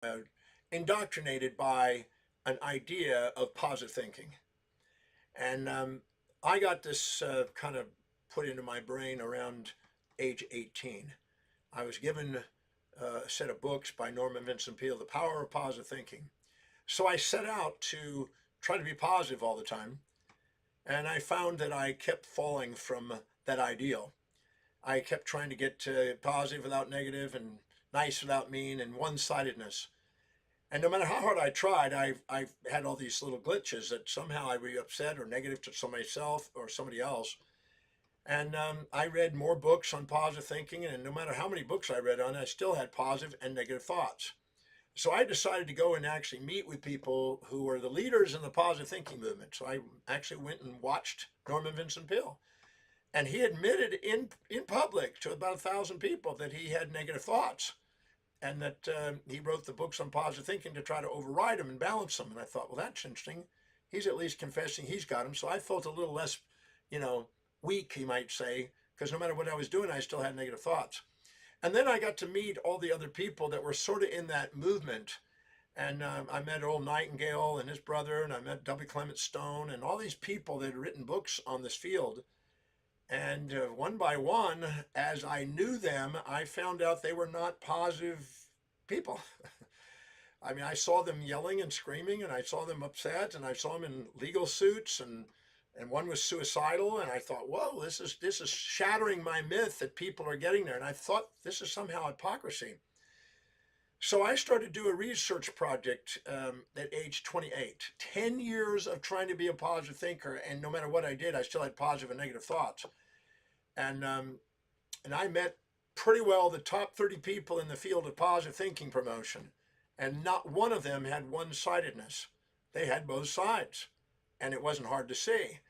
uh, indoctrinated by an idea of positive thinking. And I got this kind of put into my brain around age 18. I was given a set of books by Norman Vincent Peale, The Power of Positive Thinking. So I set out to try to be positive all the time. And I found that I kept falling from that ideal. I kept trying to get to positive without negative and nice without mean and one-sidedness. And no matter how hard I tried, I've had all these little glitches that somehow I would be upset or negative to somebody else or somebody else. And I read more books on positive thinking, and no matter how many books I read on it, I still had positive and negative thoughts. So I decided to go and actually meet with people who were the leaders in the positive thinking movement. So I actually went and watched Norman Vincent Peale. And he admitted in public to about 1,000 people that he had negative thoughts and that he wrote the books on positive thinking to try to override them and balance them. And I thought, well, that's interesting. He's at least confessing he's got them. So I felt a little less, you know, weak, he might say, because no matter what I was doing, I still had negative thoughts. And then I got to meet all the other people that were sort of in that movement. And I met Earl Nightingale and his brother, and I met W. Clement Stone, and all these people that had written books on this field. And one by one, as I knew them, I found out they were not positive people. I mean, I saw them yelling and screaming, and I saw them upset, and I saw them in legal suits, and one was suicidal. And I thought, whoa, this is shattering my myth that people are getting there. And I thought this is somehow hypocrisy. So I started to do a research project at age 28. 10 years of trying to be a positive thinker, and no matter what I did, I still had positive and negative thoughts. And and I met pretty well the top 30 people in the field of positive thinking promotion, and not one of them had one-sidedness. They had both sides, and it wasn't hard to see.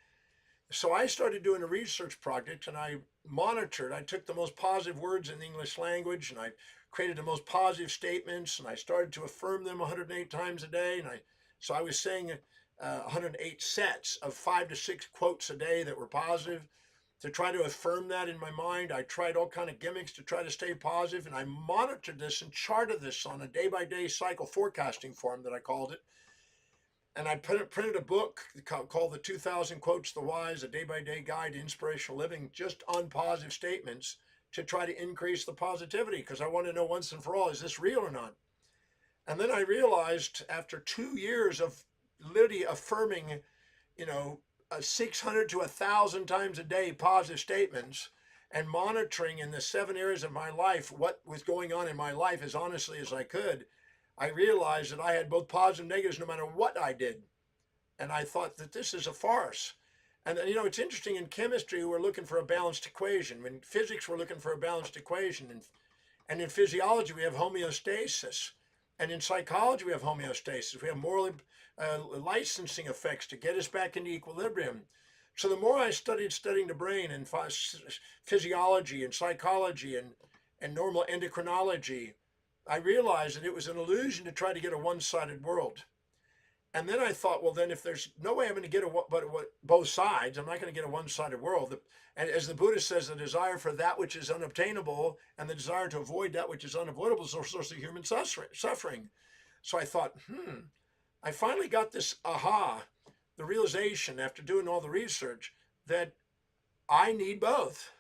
So I started doing a research project, and I monitored. I took the most positive words in the English language, and I created the most positive statements, and I started to affirm them 108 times a day. So I was saying 108 sets of 5 to 6 quotes a day that were positive to try to affirm that in my mind. I tried all kind of gimmicks to try to stay positive, and I monitored this and charted this on a day-by-day cycle forecasting form that I called it. And I printed a book called The 2000 Quotes the Wise, a day-by-day guide to inspirational living, just on positive statements to try to increase the positivity, because I want to know once and for all, is this real or not? And then I realized after 2 years of literally affirming, you know, 600 to 1,000 times a day positive statements and monitoring in the 7 areas of my life what was going on in my life as honestly as I could, I realized that I had both positive and negatives no matter what I did. And I thought that this is a farce. And you know, it's interesting, in chemistry, we're looking for a balanced equation. In physics, we're looking for a balanced equation. And in physiology, we have homeostasis. And in psychology, we have homeostasis. We have moral licensing effects to get us back into equilibrium. So the more I studying the brain and physiology and psychology and normal endocrinology, I realized that it was an illusion to try to get a one-sided world. And then I thought, well, then if there's no way I'm going to get both sides, I'm not going to get a one-sided world. And as the Buddha says, the desire for that which is unobtainable and the desire to avoid that which is unavoidable is a source of human suffering. So I thought, I finally got this aha, the realization after doing all the research that I need both.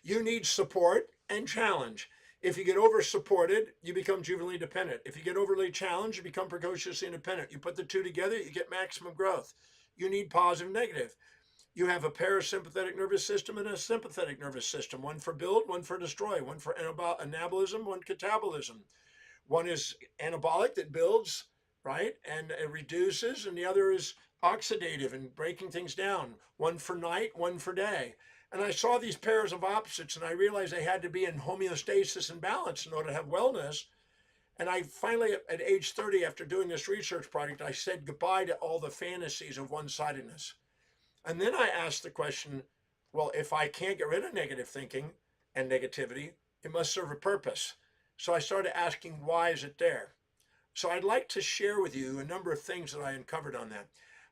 You need support and challenge. If you get over supported, you become juvenilely dependent. If you get overly challenged, you become precociously independent. You put the two together, you get maximum growth. You need positive and negative. You have a parasympathetic nervous system and a sympathetic nervous system, one for build, one for destroy, one for anabolism, one catabolism. One is anabolic that builds, right, and it reduces, and the other is oxidative and breaking things down. One for night, one for day. And I saw these pairs of opposites, and I realized they had to be in homeostasis and balance in order to have wellness. And I finally, at age 30, after doing this research project, I said goodbye to all the fantasies of one-sidedness. And then I asked the question, well, if I can't get rid of negative thinking and negativity, it must serve a purpose. So I started asking, why is it there? So I'd like to share with you a number of things that I uncovered on that.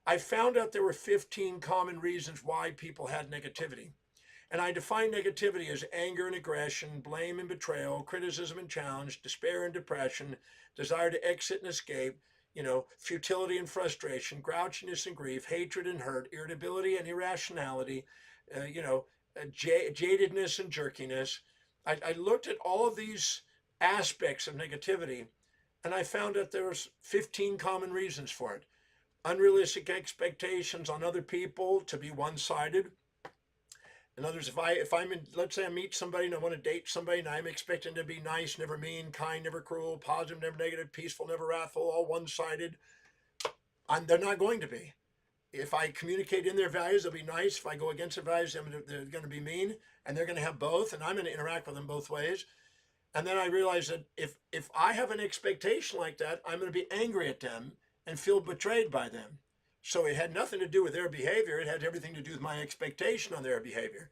I found out there were 15 common reasons why people had negativity. And I define negativity as anger and aggression, blame and betrayal, criticism and challenge, despair and depression, desire to exit and escape, futility and frustration, grouchiness and grief, hatred and hurt, irritability and irrationality, jadedness and jerkiness. I looked at all of these aspects of negativity, and I found that there's 15 common reasons for it. Unrealistic expectations on other people, to be one-sided. In other words, let's say I meet somebody and I want to date somebody and I'm expecting to be nice, never mean, kind, never cruel, positive, never negative, peaceful, never wrathful, all one-sided, they're not going to be. If I communicate in their values, they'll be nice. If I go against their values, they're going to be mean, and they're going to have both, and I'm going to interact with them both ways. And then I realized that if I have an expectation like that, I'm going to be angry at them and feel betrayed by them. So it had nothing to do with their behavior. It had everything to do with my expectation on their behavior.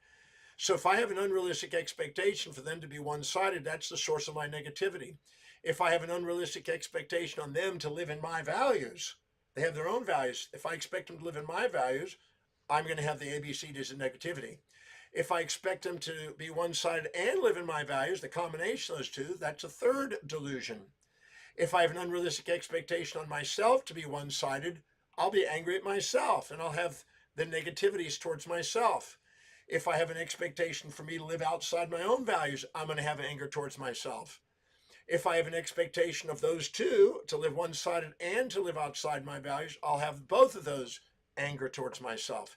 So if I have an unrealistic expectation for them to be one-sided, that's the source of my negativity. If I have an unrealistic expectation on them to live in my values, they have their own values. If I expect them to live in my values, I'm going to have the ABCDs of negativity. If I expect them to be one-sided and live in my values, the combination of those two, that's a third delusion. If I have an unrealistic expectation on myself to be one-sided, I'll be angry at myself and I'll have the negativities towards myself. If I have an expectation for me to live outside my own values, I'm going to have anger towards myself. If I have an expectation of those two, to live one-sided and to live outside my values, I'll have both of those anger towards myself.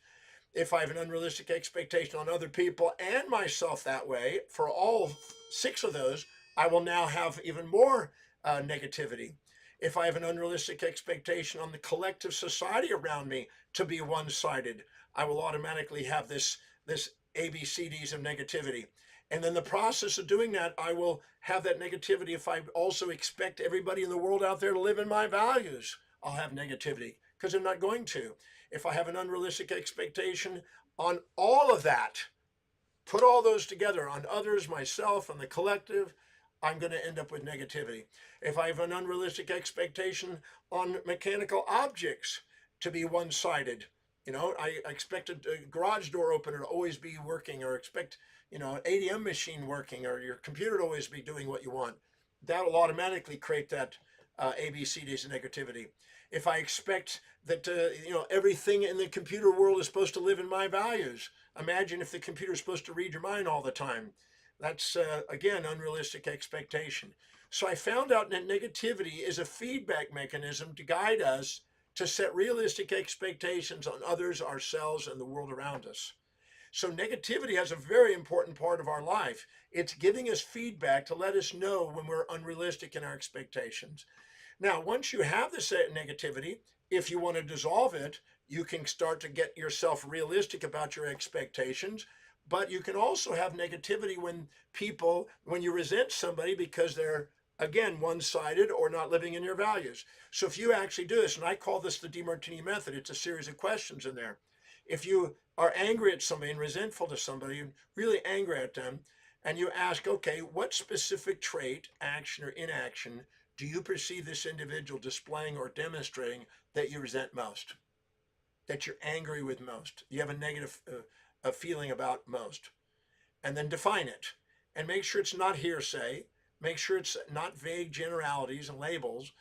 If I have an unrealistic expectation on other people and myself that way, for all 6 of those, I will now have even more negativity. If I have an unrealistic expectation on the collective society around me to be one-sided, I will automatically have this ABCDs of negativity. And then the process of doing that, I will have that negativity. If I also expect everybody in the world out there to live in my values, I'll have negativity because I'm not going to. If I have an unrealistic expectation on all of that, put all those together on others, myself, and the collective, I'm going to end up with negativity. If I have an unrealistic expectation on mechanical objects to be one-sided, I expect a garage door opener to always be working, or expect, an ATM machine working, or your computer to always be doing what you want. That will automatically create that ABCDs of negativity. If I expect that, everything in the computer world is supposed to live in my values, imagine if the computer is supposed to read your mind all the time. That's, again, unrealistic expectation. So I found out that negativity is a feedback mechanism to guide us to set realistic expectations on others, ourselves, and the world around us. So negativity has a very important part of our life. It's giving us feedback to let us know when we're unrealistic in our expectations. Now, once you have this negativity, if you want to dissolve it, you can start to get yourself realistic about your expectations. But you can also have negativity when you resent somebody because they're, again, one-sided or not living in your values. So if you actually do this, and I call this the Demartini method, it's a series of questions in there. If you are angry at somebody and resentful to somebody, really angry at them, and you ask, okay, what specific trait, action or inaction, do you perceive this individual displaying or demonstrating that you resent most, that you're angry with most, you have a negative feeling about most? And then define it and make sure it's not hearsay. Make sure it's not vague generalities and labels.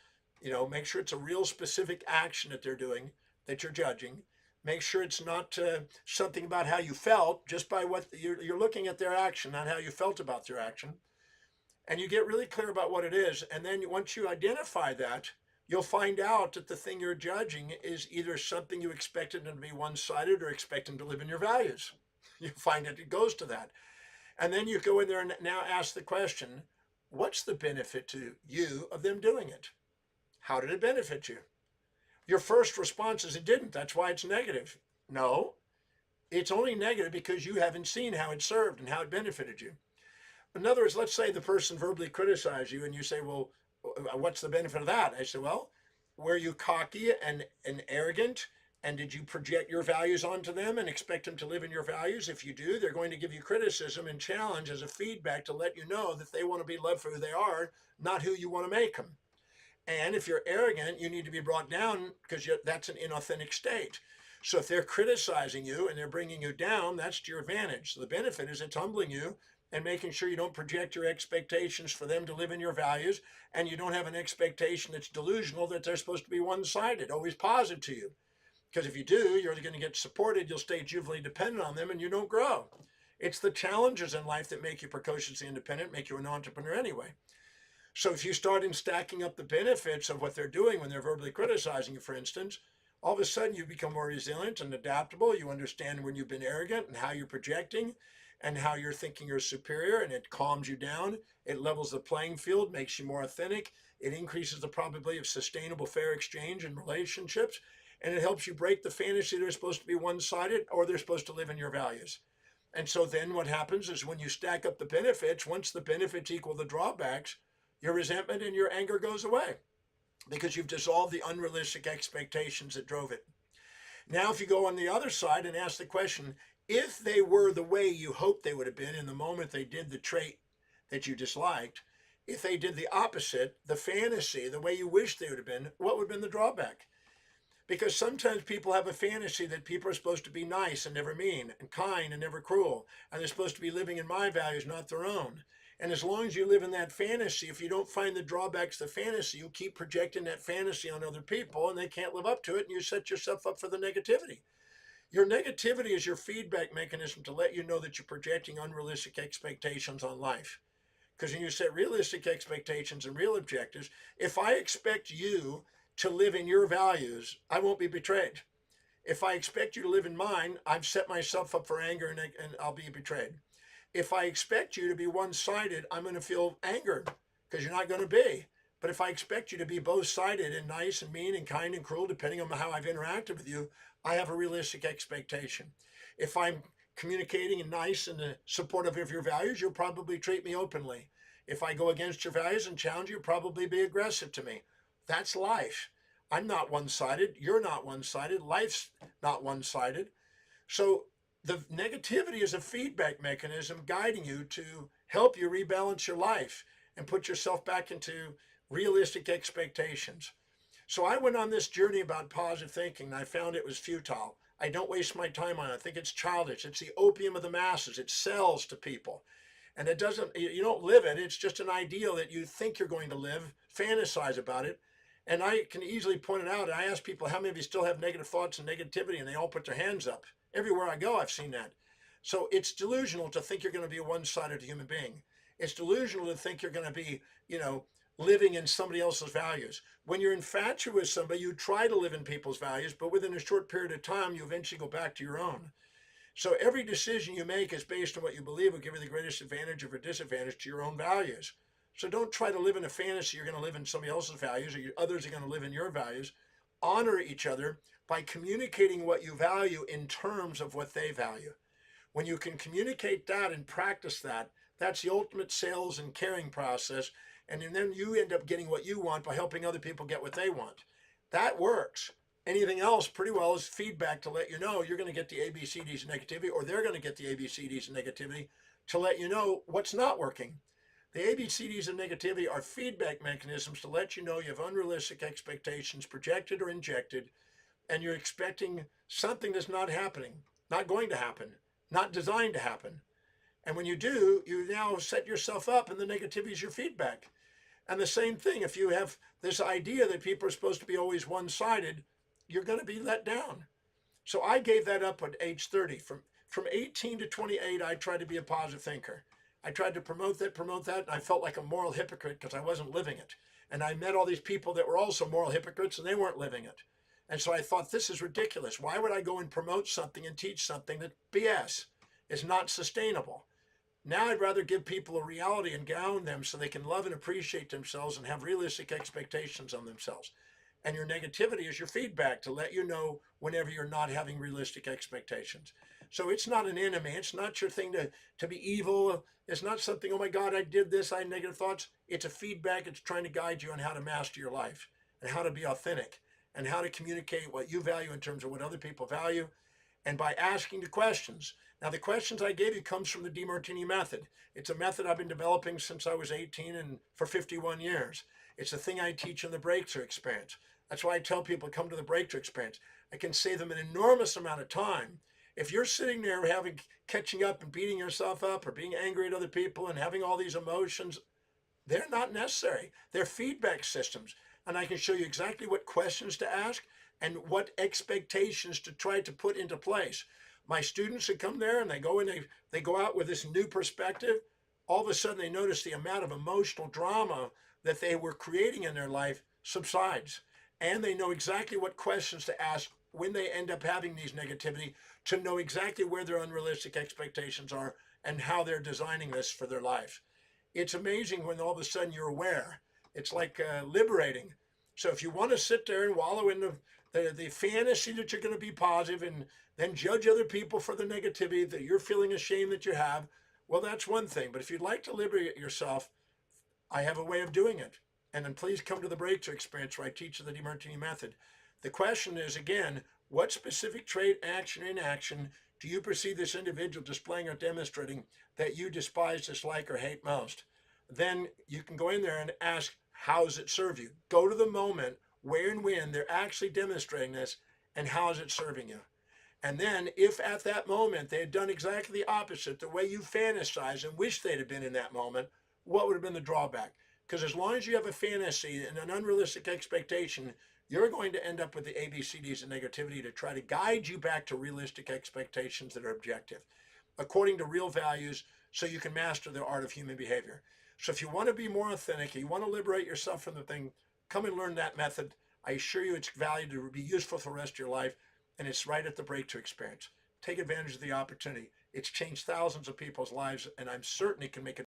Make sure it's a real specific action that they're doing, that you're judging. Make sure it's not something about how you felt just by what you're looking at their action, not how you felt about their action. And you get really clear about what it is. And then once you identify that, you'll find out that the thing you're judging is either something you expected them to be one-sided or expect them to live in your values. You find that it goes to that. And then you go in there and now ask the question, what's the benefit to you of them doing it? How did it benefit you? Your first response is it didn't. That's why it's negative. No, it's only negative because you haven't seen how it served and how it benefited you. In other words, let's say the person verbally criticized you and you say, well, what's the benefit of that? I say, well, were you cocky and arrogant? And did you project your values onto them and expect them to live in your values? If you do, they're going to give you criticism and challenge as a feedback to let you know that they want to be loved for who they are, not who you want to make them. And if you're arrogant, you need to be brought down because that's an inauthentic state. So if they're criticizing you and they're bringing you down, that's to your advantage. So the benefit is it's humbling you and making sure you don't project your expectations for them to live in your values, and you don't have an expectation that's delusional that they're supposed to be one-sided, always positive to you. Because if you do, you're going to get supported, you'll stay juvenilely dependent on them, and you don't grow. It's the challenges in life that make you precociously independent, make you an entrepreneur anyway. So if you start in stacking up the benefits of what they're doing when they're verbally criticizing you, for instance, all of a sudden you become more resilient and adaptable. You understand when you've been arrogant and how you're projecting and how you're thinking you're superior, and it calms you down. It levels the playing field, makes you more authentic. It increases the probability of sustainable, fair exchange in relationships, and it helps you break the fantasy they're supposed to be one-sided or they're supposed to live in your values. And so then what happens is when you stack up the benefits, once the benefits equal the drawbacks, your resentment and your anger goes away because you've dissolved the unrealistic expectations that drove it. Now, if you go on the other side and ask the question, if they were the way you hoped they would have been in the moment they did the trait that you disliked, if they did the opposite, the fantasy, the way you wished they would have been, what would have been the drawback? Because sometimes people have a fantasy that people are supposed to be nice and never mean, and kind and never cruel, and they're supposed to be living in my values, not their own. And as long as you live in that fantasy, if you don't find the drawbacks to the fantasy, you keep projecting that fantasy on other people, and they can't live up to it, and you set yourself up for the negativity. Your negativity is your feedback mechanism to let you know that you're projecting unrealistic expectations on life. Because when you set realistic expectations and real objectives, if I expect you to live in your values, I won't be betrayed. If I expect you to live in mine, I've set myself up for anger, and I'll be betrayed. If I expect you to be one-sided, I'm going to feel angered because you're not going to be. But if I expect you to be both-sided and nice and mean and kind and cruel, depending on how I've interacted with you, I have a realistic expectation. If I'm communicating and nice and supportive of your values, you'll probably treat me openly. If I go against your values and challenge you, you'll probably be aggressive to me. That's life. I'm not one-sided. You're not one-sided. Life's not one-sided. So the negativity is a feedback mechanism guiding you to help you rebalance your life and put yourself back into realistic expectations. So I went on this journey about positive thinking, and I found it was futile. I don't waste my time on it. I think it's childish. It's the opium of the masses. It sells to people. And it doesn't, you don't live it. It's just an ideal that you think you're going to live, fantasize about it. And I can easily point it out. And I ask people, how many of you still have negative thoughts and negativity? And they all put their hands up. Everywhere I go, I've seen that. So it's delusional to think you're going to be a one-sided human being. It's delusional to think you're going to be, living in somebody else's values. When you're infatuated with somebody, you try to live in people's values, but within a short period of time, you eventually go back to your own. So every decision you make is based on what you believe will give you the greatest advantage or disadvantage to your own values. So don't try to live in a fantasy you're going to live in somebody else's values or others are going to live in your values. Honor each other by communicating what you value in terms of what they value. When you can communicate that and practice that, that's the ultimate sales and caring process. And then you end up getting what you want by helping other people get what they want. That works. Anything else pretty well is feedback to let you know you're going to get the ABCDs of negativity, or they're going to get the ABCDs of negativity to let you know what's not working. The ABCDs of negativity are feedback mechanisms to let you know you have unrealistic expectations projected or injected, and you're expecting something that's not happening, not going to happen, not designed to happen. And when you do, you now set yourself up, and the negativity is your feedback. And the same thing, if you have this idea that people are supposed to be always one-sided, you're going to be let down. So I gave that up at age 30. From 18 to 28, I tried to be a positive thinker. I tried to promote that, and I felt like a moral hypocrite because I wasn't living it. And I met all these people that were also moral hypocrites, and they weren't living it. And so I thought, this is ridiculous. Why would I go and promote something and teach something that BS is not sustainable? Now I'd rather give people a reality and ground them so they can love and appreciate themselves and have realistic expectations on themselves. And your negativity is your feedback to let you know whenever you're not having realistic expectations. So it's not an enemy. It's not your thing to be evil. It's not something, oh my God, I did this, I had negative thoughts. It's a feedback. It's trying to guide you on how to master your life and how to be authentic and how to communicate what you value in terms of what other people value, and by asking the questions. Now, the questions I gave you comes from the Demartini method. It's a method I've been developing since I was 18 and for 51 years. It's a thing I teach in the breakthrough experience. That's why I tell people come to the breakthrough experience. I can save them an enormous amount of time. If you're sitting there catching up and beating yourself up or being angry at other people and having all these emotions, they're not necessary. They're feedback systems. And I can show you exactly what questions to ask and what expectations to try to put into place. My students that come there and they go out with this new perspective, all of a sudden they notice the amount of emotional drama that they were creating in their life subsides. And they know exactly what questions to ask when they end up having these negativity to know exactly where their unrealistic expectations are and how they're designing this for their life. It's amazing when all of a sudden you're aware. It's like liberating. So if you want to sit there and wallow in the fantasy that you're going to be positive and then judge other people for the negativity that you're feeling ashamed that you have, well, that's one thing. But if you'd like to liberate yourself, I have a way of doing it. And then please come to the breakthrough experience where I teach the Demartini method. The question is, again, what specific trait, action, inaction do you perceive this individual displaying or demonstrating that you despise, dislike, or hate most? Then you can go in there and ask, how does it serve you? Go to the moment where and when they're actually demonstrating this, and how is it serving you? And then, if at that moment they had done exactly the opposite, the way you fantasize and wish they'd have been in that moment, what would have been the drawback? Because as long as you have a fantasy and an unrealistic expectation, you're going to end up with the ABCDs of negativity to try to guide you back to realistic expectations that are objective, according to real values, so you can master the art of human behavior. So if you want to be more authentic, you want to liberate yourself from the thing, come and learn that method. I assure you it's valued to be useful for the rest of your life, and it's right at the breakthrough experience. Take advantage of the opportunity. It's changed thousands of people's lives, and I'm certain it can make a